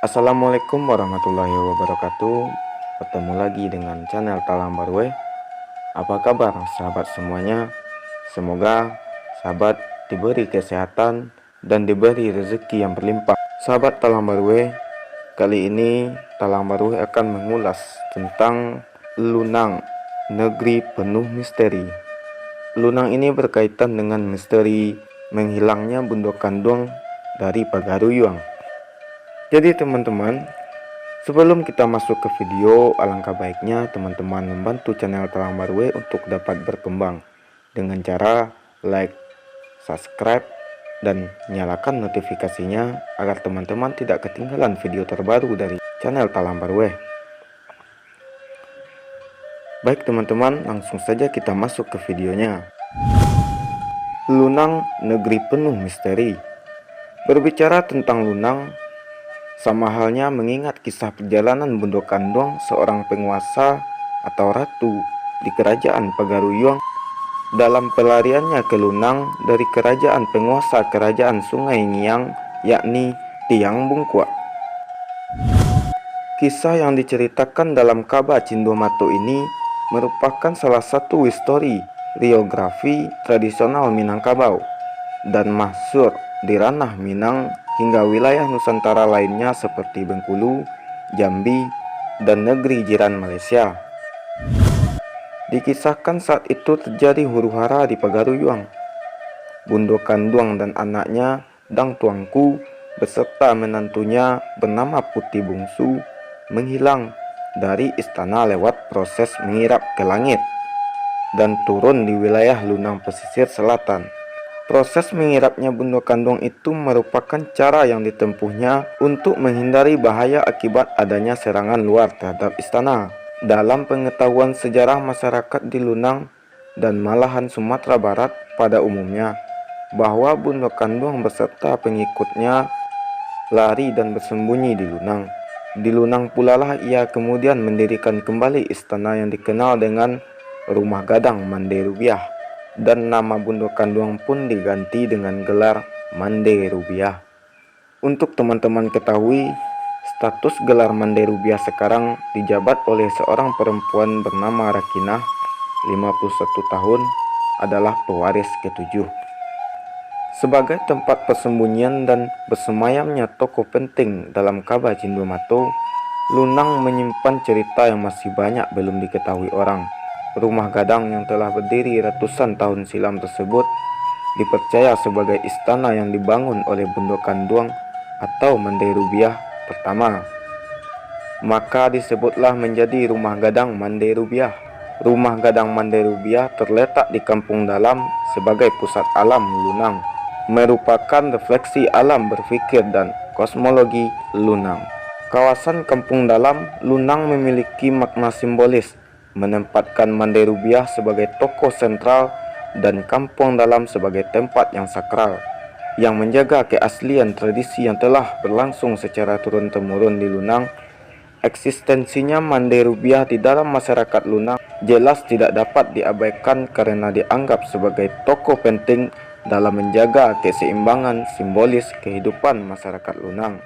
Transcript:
Assalamualaikum warahmatullahi wabarakatuh. Bertemu lagi dengan channel Talang Barwe. Apa kabar sahabat semuanya? Semoga sahabat diberi kesehatan dan diberi rezeki yang berlimpah. Sahabat Talang Barwe, kali ini Talang Barwe akan mengulas tentang Lunang, negeri penuh misteri. Lunang ini berkaitan dengan misteri menghilangnya Bundok Kandung dari Pagaruyuang. Jadi teman-teman, sebelum kita masuk ke video, alangkah baiknya teman-teman membantu channel Talang Barwe untuk dapat berkembang dengan cara like, subscribe, dan nyalakan notifikasinya agar teman-teman tidak ketinggalan video terbaru dari channel Talang Barwe. Baik teman-teman, langsung saja kita masuk ke videonya. Lunang, negeri penuh misteri. Berbicara tentang Lunang, sama halnya mengingat kisah perjalanan Bundok Kandung, seorang penguasa atau ratu di kerajaan Pagaruyuang dalam pelariannya ke Lunang dari kerajaan penguasa kerajaan Sungai Ngiang, yakni Tiang Bungkua. Kisah yang diceritakan dalam Kaba Cindomato ini merupakan salah satu historiografi tradisional Minangkabau dan masyhur di ranah Minang hingga wilayah Nusantara lainnya seperti Bengkulu, Jambi, dan negeri jiran Malaysia. Dikisahkan saat itu terjadi huru-hara di Pagaruyuang. Bundok Kandung dan anaknya Dang Tuangku beserta menantunya bernama Putih Bungsu menghilang dari istana lewat proses mengirap ke langit dan turun di wilayah Lunang pesisir selatan. Proses mengirapnya Bundok Kandung itu merupakan cara yang ditempuhnya untuk menghindari bahaya akibat adanya serangan luar terhadap istana. Dalam pengetahuan sejarah masyarakat di Lunang dan malahan Sumatera Barat pada umumnya, bahwa Bundok Kandung beserta pengikutnya lari dan bersembunyi di Lunang. Di Lunang pula lah ia kemudian mendirikan kembali istana yang dikenal dengan Rumah Gadang Mande Rubiah, dan nama Bundok Kandung pun diganti dengan gelar Mande Rubiah. Untuk teman-teman ketahui, status gelar Mande Rubiah sekarang dijabat oleh seorang perempuan bernama Rakinah, 51 tahun, adalah pewaris ketujuh. Sebagai tempat persembunyian dan bersemayamnya tokoh penting dalam Kaba Cindomato, Lunang menyimpan cerita yang masih banyak belum diketahui orang. Rumah Gadang yang telah berdiri ratusan tahun silam tersebut dipercaya sebagai istana yang dibangun oleh Bundok Kandung atau Mande Rubiah pertama. Maka disebutlah menjadi Rumah Gadang Mande Rubiah. Rumah Gadang Mande Rubiah terletak di Kampung Dalam sebagai pusat alam Lunang, merupakan refleksi alam berpikir dan kosmologi Lunang. Kawasan Kampung Dalam Lunang memiliki makna simbolis, menempatkan Mande Rubiah sebagai tokoh sentral dan Kampung Dalam sebagai tempat yang sakral, yang menjaga keaslian tradisi yang telah berlangsung secara turun-temurun di Lunang. Eksistensinya Mande Rubiah di dalam masyarakat Lunang jelas tidak dapat diabaikan karena dianggap sebagai tokoh penting dalam menjaga keseimbangan simbolis kehidupan masyarakat Lunang.